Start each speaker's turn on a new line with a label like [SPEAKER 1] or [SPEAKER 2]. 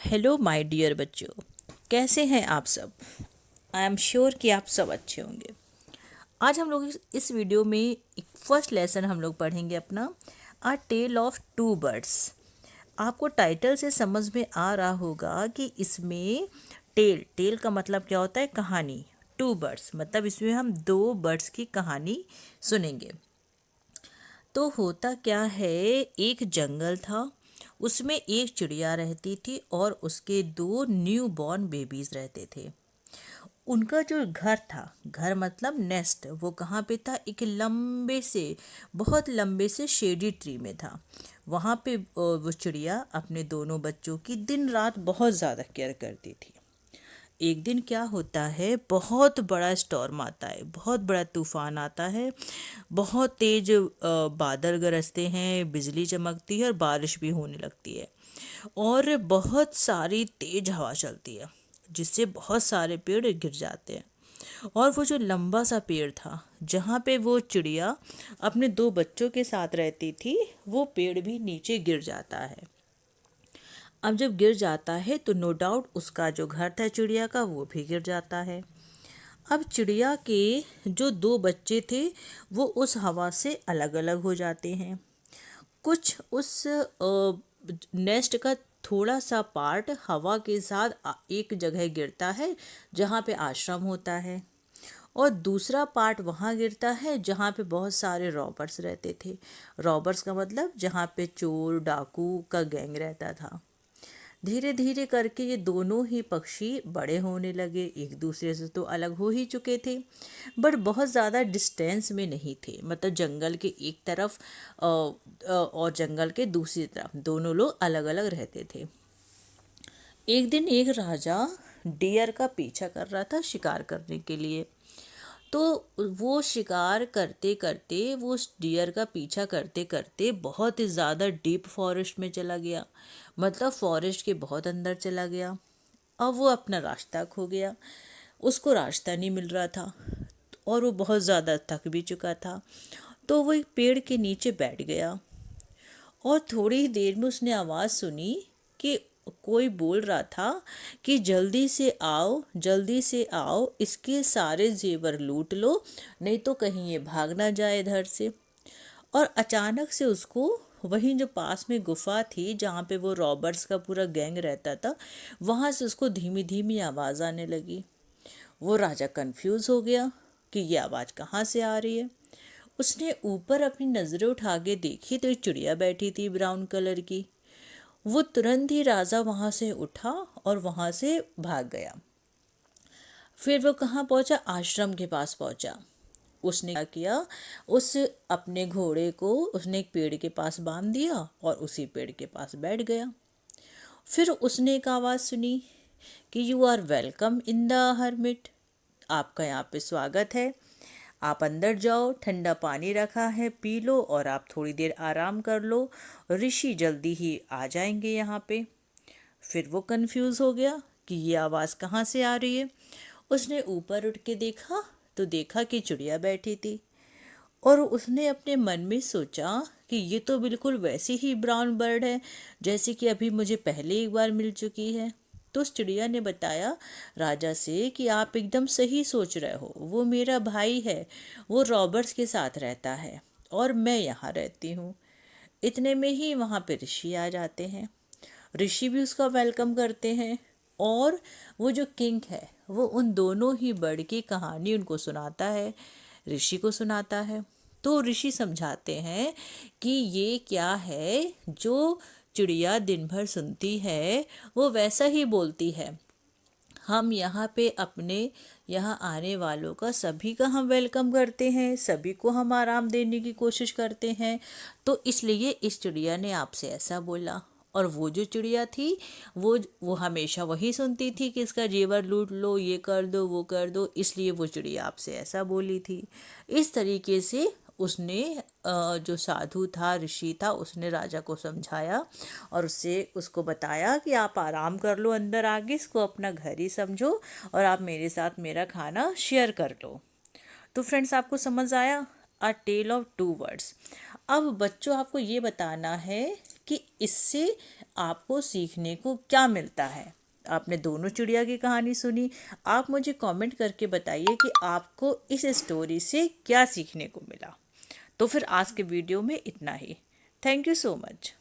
[SPEAKER 1] Hello my dear बच्चों, कैसे हैं आप सब। आई एम श्योर कि आप सब अच्छे होंगे। आज हम लोग इस वीडियो में एक फर्स्ट लेसन हम लोग पढ़ेंगे अपना आ टेल ऑफ टू बर्ड्स। आपको टाइटल से समझ में आ रहा होगा कि इसमें टेल टेल का मतलब क्या होता है, कहानी। टू बर्ड्स मतलब इसमें हम दो बर्ड्स की कहानी सुनेंगे। तो होता क्या है, एक जंगल था, उसमें एक चिड़िया रहती थी और उसके दो न्यू बॉर्न बेबीज रहते थे। उनका जो घर था, घर मतलब नेस्ट, वो कहाँ पे था, एक लंबे से, बहुत लंबे से शेडी ट्री में था। वहाँ पे वो चिड़िया अपने दोनों बच्चों की दिन रात बहुत ज़्यादा केयर करती थी। एक दिन क्या होता है, बहुत बड़ा स्टॉर्म आता है, बहुत बड़ा तूफान आता है, बहुत तेज बादल गरजते हैं, बिजली चमकती है और बारिश भी होने लगती है और बहुत सारी तेज हवा चलती है, जिससे बहुत सारे पेड़ गिर जाते हैं। और वो जो लंबा सा पेड़ था जहाँ पे वो चिड़िया अपने दो बच्चों के साथ रहती थी, वो पेड़ भी नीचे गिर जाता है। अब जब गिर जाता है तो नो डाउट उसका जो घर था चिड़िया का, वो भी गिर जाता है। अब चिड़िया के जो दो बच्चे थे वो उस हवा से अलग अलग हो जाते हैं। कुछ उस नेस्ट का थोड़ा सा पार्ट हवा के साथ एक जगह गिरता है जहाँ पे आश्रम होता है, और दूसरा पार्ट वहाँ गिरता है जहाँ पे बहुत सारे रॉबर्स रहते थे। रॉबर्स का मतलब जहाँ पे चोर डाकू का गैंग रहता था। धीरे धीरे करके ये दोनों ही पक्षी बड़े होने लगे, एक दूसरे से तो अलग हो ही चुके थे, बट बहुत ज़्यादा डिस्टेंस में नहीं थे। मतलब जंगल के एक तरफ और जंगल के दूसरी तरफ दोनों लोग अलग अलग रहते थे। एक दिन एक राजा डियर का पीछा कर रहा था शिकार करने के लिए। तो वो शिकार करते करते, वो डियर का पीछा करते करते बहुत ही ज़्यादा डीप फॉरेस्ट में चला गया, मतलब फॉरेस्ट के बहुत अंदर चला गया। अब वो अपना रास्ता खो गया, उसको रास्ता नहीं मिल रहा था और वो बहुत ज़्यादा थक भी चुका था। तो वो एक पेड़ के नीचे बैठ गया और थोड़ी ही देर में उसने आवाज़ सुनी कि कोई बोल रहा था कि जल्दी से आओ, जल्दी से आओ, इसके सारे जेवर लूट लो, नहीं तो कहीं ये भाग ना जाए इधर से। और अचानक से उसको वहीं जो पास में गुफा थी जहाँ पे वो रॉबर्ट्स का पूरा गैंग रहता था, वहाँ से उसको धीमी धीमी आवाज़ आने लगी। वो राजा कंफ्यूज हो गया कि ये आवाज़ कहाँ से आ रही है। उसने ऊपर अपनी नज़रें उठा के देखी तो एक चिड़िया बैठी थी ब्राउन कलर की। वो तुरंत ही राजा वहाँ से उठा और वहाँ से भाग गया। फिर वो कहाँ पहुँचा, आश्रम के पास पहुँचा। उसने क्या किया, उस अपने घोड़े को उसने एक पेड़ के पास बांध दिया और उसी पेड़ के पास बैठ गया। फिर उसने एक आवाज़ सुनी कि you are welcome in the hermit, आपका यहाँ पे स्वागत है, आप अंदर जाओ, ठंडा पानी रखा है, पी लो और आप थोड़ी देर आराम कर लो, ऋषि जल्दी ही आ जाएंगे यहाँ पे। फिर वो कंफ्यूज हो गया कि ये आवाज़ कहाँ से आ रही है। उसने ऊपर उठ के देखा तो देखा कि चिड़िया बैठी थी और उसने अपने मन में सोचा कि ये तो बिल्कुल वैसी ही ब्राउन बर्ड है जैसे कि अभी मुझे पहले एक बार मिल चुकी है। तो उस चिड़िया ने बताया राजा से कि आप एकदम सही सोच रहे हो, वो मेरा भाई है, वो रॉबर्ट्स के साथ रहता है और मैं यहाँ रहती हूँ। इतने में ही वहाँ पे ऋषि आ जाते हैं। ऋषि भी उसका वेलकम करते हैं और वो जो किंग है वो उन दोनों ही बर्ड की कहानी उनको सुनाता है, ऋषि को सुनाता है। तो ऋषि समझाते हैं कि ये क्या है, जो चिड़िया दिन भर सुनती है वो वैसा ही बोलती है। हम यहाँ पे अपने यहाँ आने वालों का, सभी का हम वेलकम करते हैं, सभी को हम आराम देने की कोशिश करते हैं, तो इसलिए इस चिड़िया ने आपसे ऐसा बोला। और वो जो चिड़िया थी वो हमेशा वही सुनती थी कि इसका जेवर लूट लो, ये कर दो, वो कर दो, इसलिए वो चिड़िया आपसे ऐसा बोली थी। इस तरीके से उसने जो साधु था, ऋषि था, उसने राजा को समझाया और उसको बताया कि आप आराम कर लो, अंदर आगे इसको अपना घर ही समझो और आप मेरे साथ मेरा खाना शेयर कर लो। तो फ्रेंड्स, आपको समझ आया। अ टेल ऑफ टू वर्ड्स। अब बच्चों आपको ये बताना है कि इससे आपको सीखने को क्या मिलता है। आपने दोनों चिड़िया की कहानी सुनी, आप मुझे कमेंट करके बताइए कि आपको इस स्टोरी से क्या सीखने को मिला। तो फिर आज के वीडियो में इतना ही। Thank you so much.